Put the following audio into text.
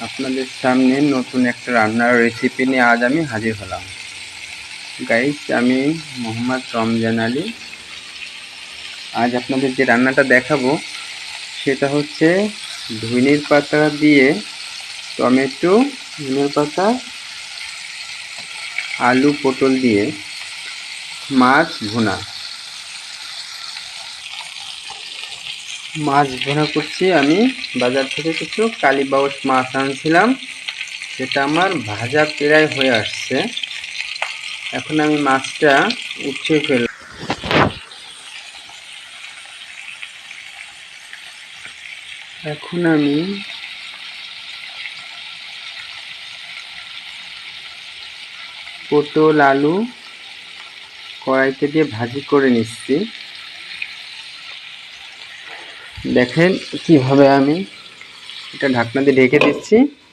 আপনাদের সামনে নতুন একটা রান্নার রেসিপি নিয়ে আজ আমি হাজির হলাম। গাইস, আমি মোহাম্মদ রমজান আলী। আজ আপনাদের যে রান্নাটা দেখাবো সেটা হচ্ছে ধনিয়ার পাতা দিয়ে টমেটো, ধনিয়ার পাতা, আলু, পটল দিয়ে মাছ ভুনা। মাছ ভুনা করছি। আমি বাজার থেকে কিছু কালীবাউস মাছ আনছিলাম, সেটা আমার ভাজা প্রায় হয়ে আসছে। এখন আমি মাছটা উঠিয়ে ফেলব। এখন আমি পটল আলু কড়াইতে দিয়ে ভাজি করে নিচ্ছি। দেখেন কিভাবে আমি এটা ঢাকনা দিয়ে ঢেকে দিচ্ছি।